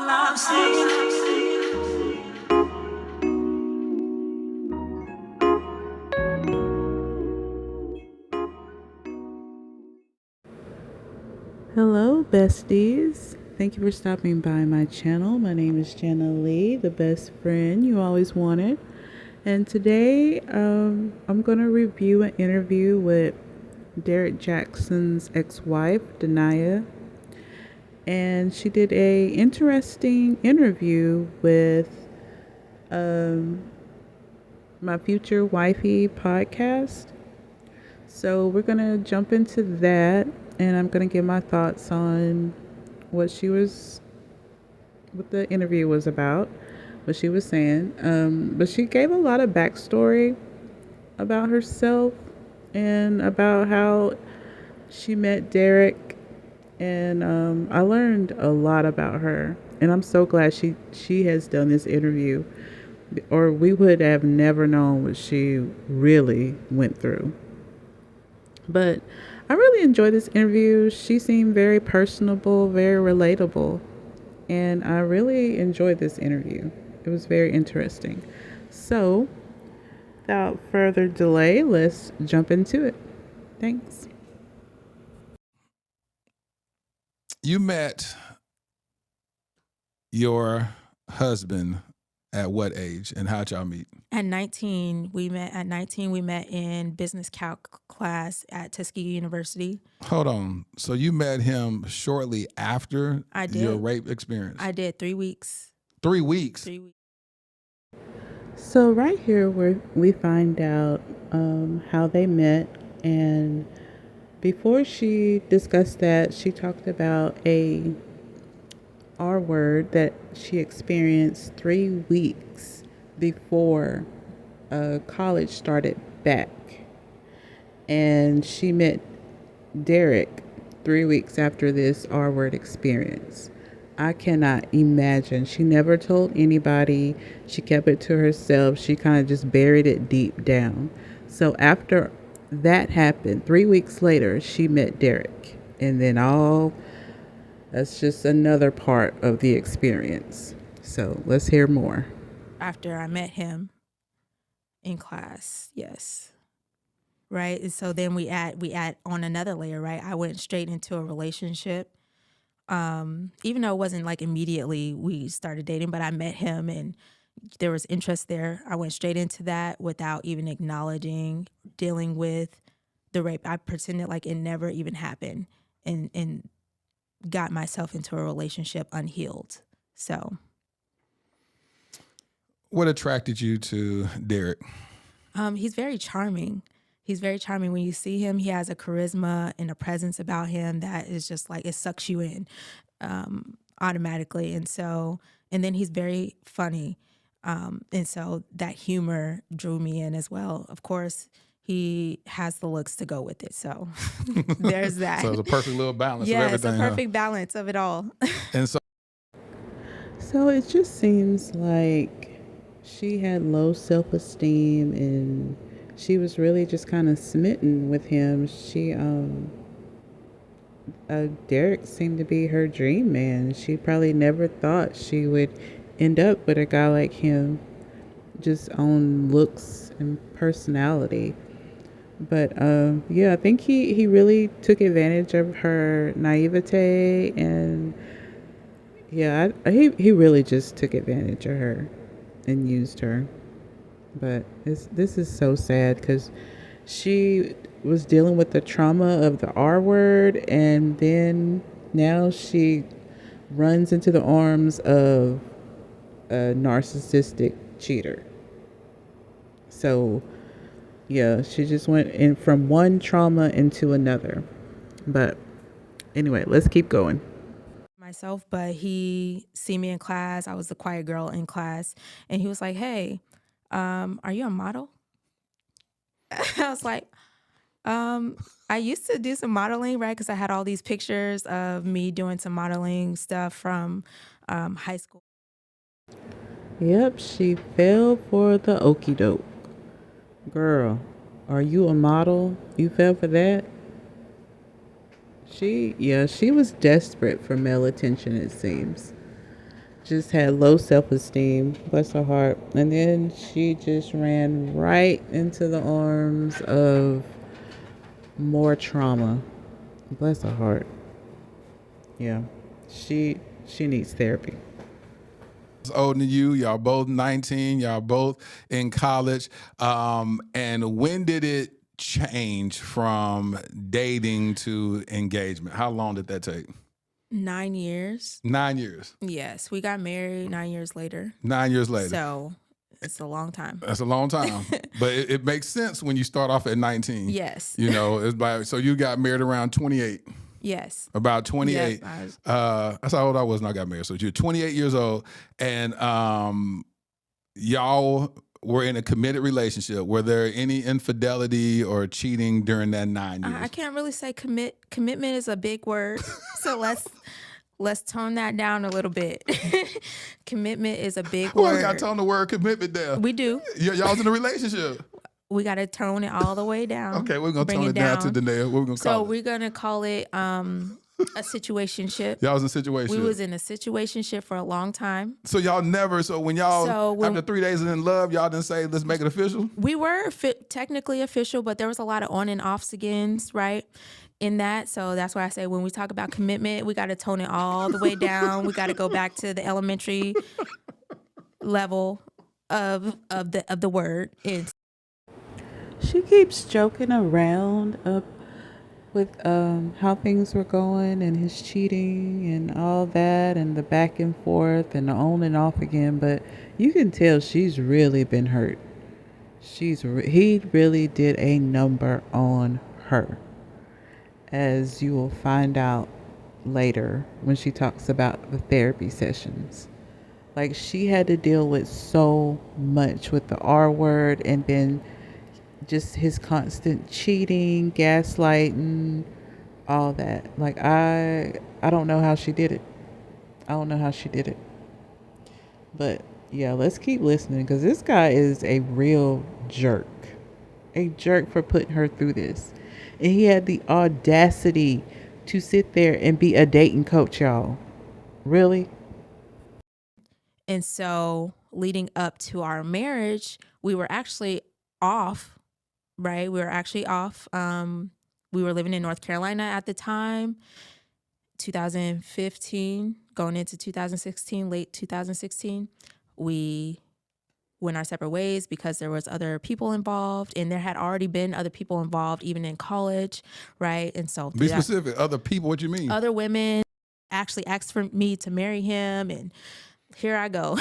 I'm saying. Hello, besties. Thank you for stopping by my channel. My name is Jenna Lee, the best friend you always wanted. And today, I'm going to review an interview with Derek Jackson's ex-wife, Denia. And she did a interesting interview with my future wifey podcast. So we're going to jump into that, and I'm going to give my thoughts on what what the interview was about, what she was saying. But she gave a lot of backstory about herself and about how she met Derek, and I learned a lot about her. And I'm so glad she has done this interview, or we would have never known what she really went through. But I really enjoyed this interview. She seemed very personable, very relatable. And I really enjoyed this interview. It was very interesting. So, without further delay, let's jump into it. Thanks. You met your husband at what age, and how'd y'all meet? At 19, we met. At 19, we met in business calc class at Tuskegee University. Hold on. So you met him shortly after your rape experience? I did 3 weeks. 3 weeks? 3 weeks. So, right here, where we find out how they met. And before she discussed that, she talked about a R word that she experienced 3 weeks before college started back. And she met Derek 3 weeks after this R word experience. I cannot imagine. She never told anybody. She kept it to herself. She kind of just buried it deep down. So after that happened, 3 weeks later, she met Derek. And then that's just another part of the experience. So let's hear more. After I met him in class, yes. Right. And so then we add on another layer, right? I went straight into a relationship. Even though it wasn't like immediately we started dating, but I met him and there was interest there. I went straight into that without even acknowledging, dealing with the rape. I pretended like it never even happened and got myself into a relationship unhealed. So. What attracted you to Derek? He's very charming. He's very charming. When you see him, he has a charisma and a presence about him that is just like, it sucks you in automatically. And then he's very funny. And so that humor drew me in as well. Of course, he has the looks to go with it. So there's that. So it's a perfect little balance of Yeah, everything. it's a perfect balance of it all. And So it just seems like she had low self-esteem and she was really just kind of smitten with him. Derek seemed to be her dream man. She probably never thought she would end up with a guy like him, just on looks and personality. But yeah, I think he really took advantage of her naivete, and yeah, he really just took advantage of her and used her. But this is so sad because she was dealing with the trauma of the R word, and then now she runs into the arms of a narcissistic cheater. So yeah, she just went in from one trauma into another. But anyway, let's keep going. Myself, but he see me in class. I was the quiet girl in class, and he was like, "Hey, are you a model?" I was like, I used to do some modeling, right? Because I had all these pictures of me doing some modeling stuff from high school. Yep, she fell for the okey doke. Girl, are you a model? You fell for that? She was desperate for male attention, it seems. just had low self-esteem, bless her heart. And then she just ran right into the arms of more trauma, bless her heart. Yeah, she needs therapy. Older than you, y'all both 19, y'all both in college. And when did it change from dating to engagement? How long did that take? 9 years. 9 years. Yes, we got married 9 years later. 9 years later. So it's a long time. That's a long time. But it makes sense when you start off at 19. Yes. You know, so you got married around 28. Yes. About 28. Yep, that's how old I was when I got married. So you're 28 years old, and y'all were in a committed relationship. Were there any infidelity or cheating during that 9 years? I can't really say commitment is a big word. So let's tone that down a little bit. Commitment is a big word. Well, I got to tone the word commitment down. We do. Y'all was in a relationship. We got to tone it all the way down. Okay, we're going to tone it down to Danae. What we're going to call it? So we're going to call it a situationship. Y'all was in a situation. We was in a situationship for a long time. So y'all never, after 3 days in love, y'all didn't say, let's make it official? We were technically official, but there was a lot of on and offs agains, right? In that. So that's why I say when we talk about commitment, we got to tone it all the way down. We got to go back to the elementary level of the word. She keeps joking around with how things were going and his cheating and all that and the back and forth and the on and off again, but you can tell she's really been hurt. He really did a number on her, as you will find out later when she talks about the therapy sessions. Like, she had to deal with so much with the R word, and then just his constant cheating, gaslighting, all that. Like, I don't know how she did it. But yeah, let's keep listening, because this guy is a real jerk. A jerk for putting her through this. And he had the audacity to sit there and be a dating coach, y'all. Really? And so leading up to our marriage, we were actually off, right? We were actually off. We were living in North Carolina at the time, 2015, going into 2016, late 2016. We went our separate ways because there was other people involved, and there had already been other people involved even in college, right? And so be specific. Other people, what you mean? Other women actually asked for me to marry him, and here I go,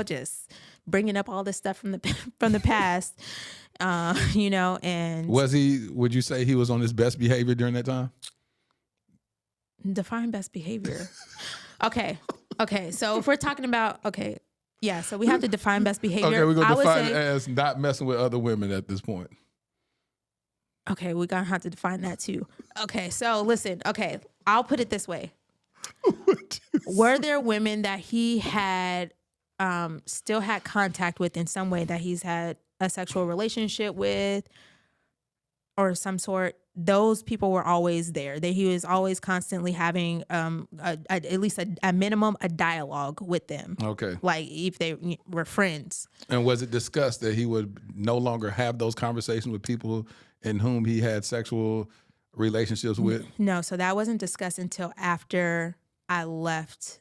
just bringing up all this stuff from the past, and would you say he was on his best behavior during that time? Define best behavior. Okay. So if we're talking about, yeah, so we have to define best behavior. Okay, we're going to define it as not messing with other women at this point. Okay, we're going to have to define that too. Okay, so listen, I'll put it this way. Were there women that he had still had contact with in some way, that he's had a sexual relationship with or some sort? Those people were always there. He was always constantly having at least a minimum a dialogue with them. Okay. Like if they were friends. And was it discussed that he would no longer have those conversations with people in whom he had sexual relationships with? No, so that wasn't discussed until after I left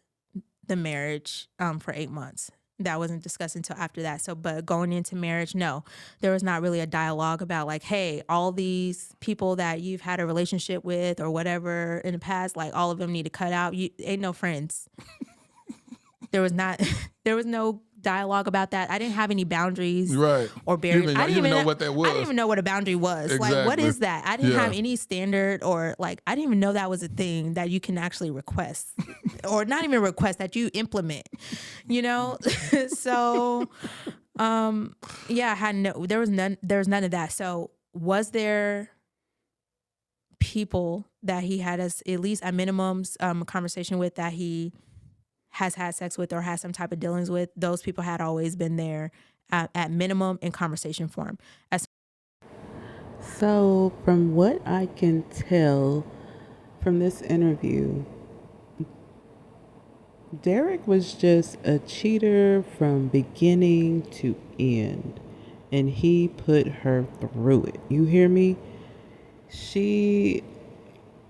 the marriage for 8 months. That wasn't discussed until after that. So, but going into marriage, no, there was not really a dialogue about like, hey, all these people that you've had a relationship with or whatever in the past, like all of them need to cut out. You ain't no friends. There was no dialogue about that. I didn't have any boundaries, right, or barriers. I didn't even know what that was. I didn't even know what a boundary was. Exactly. Like, what is that? I didn't have any standard, or like, I didn't even know that was a thing that you can actually request, or not even request, that you implement. So, yeah, there was none of that. So, was there people that he had at least at minimums conversation with, that he has had sex with or has some type of dealings with? Those people had always been there at minimum in conversation form. So from what I can tell from this interview, Derek was just a cheater from beginning to end, and he put her through it. You hear me? She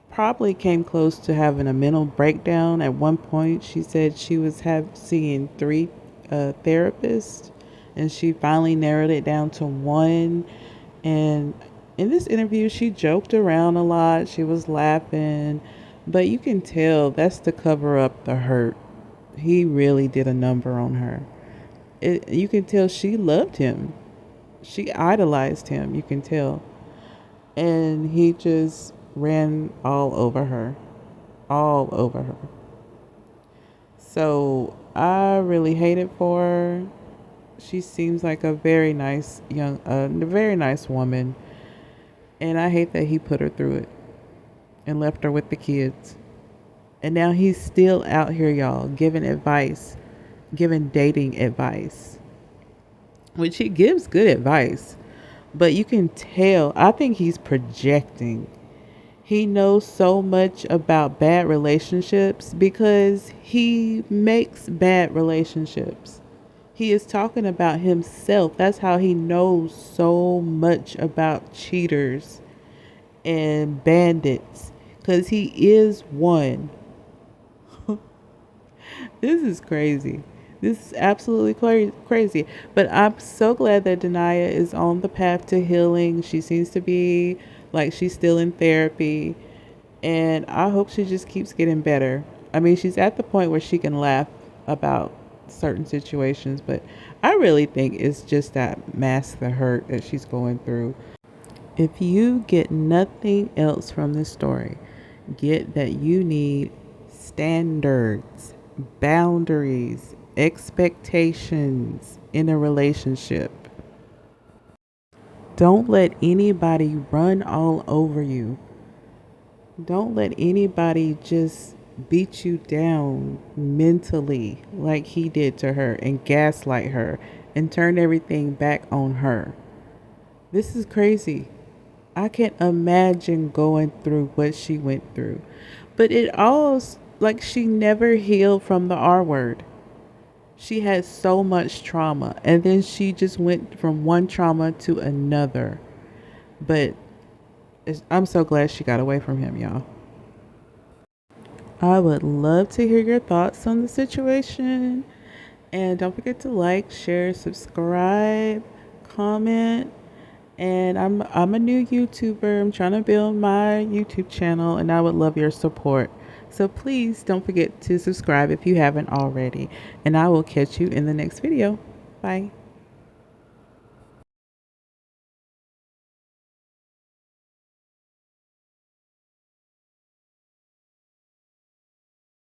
probably came close to having a mental breakdown at one point. She said she was seeing three therapists, and she finally narrowed it down to one. And in this interview, she joked around a lot. She was laughing, but you can tell that's to cover up the hurt. He really did a number on her. You can tell she loved him. She idolized him. You can tell. And he just ran all over her. All over her. So I really hate it for her. She seems like a very nice very nice woman. And I hate that he put her through it and left her with the kids. And now he's still out here, y'all, giving advice, giving dating advice, which he gives good advice. But you can tell, I think he's projecting. He knows so much about bad relationships because he makes bad relationships. He is talking about himself. That's how he knows so much about cheaters and bandits, because he is one. This is crazy. This is absolutely crazy. But I'm so glad that Denia is on the path to healing. She seems to be like she's still in therapy. And I hope she just keeps getting better. I mean, she's at the point where she can laugh about certain situations. But I really think it's just that mask the hurt that she's going through. If you get nothing else from this story, get that you need standards, boundaries, expectations in a relationship. Don't let anybody run all over you. Don't let anybody just beat you down mentally like he did to her and gaslight her and turn everything back on her. This is crazy. I can't imagine going through what she went through. But it all, like, she never healed from the R word. She had so much trauma, and then she just went from one trauma to another. But I'm so glad she got away from him, y'all. I would love to hear your thoughts on the situation. And don't forget to like, share, subscribe, comment. And I'm a new YouTuber. I'm trying to build my YouTube channel, and I would love your support. So please don't forget to subscribe if you haven't already. And I will catch you in the next video. Bye.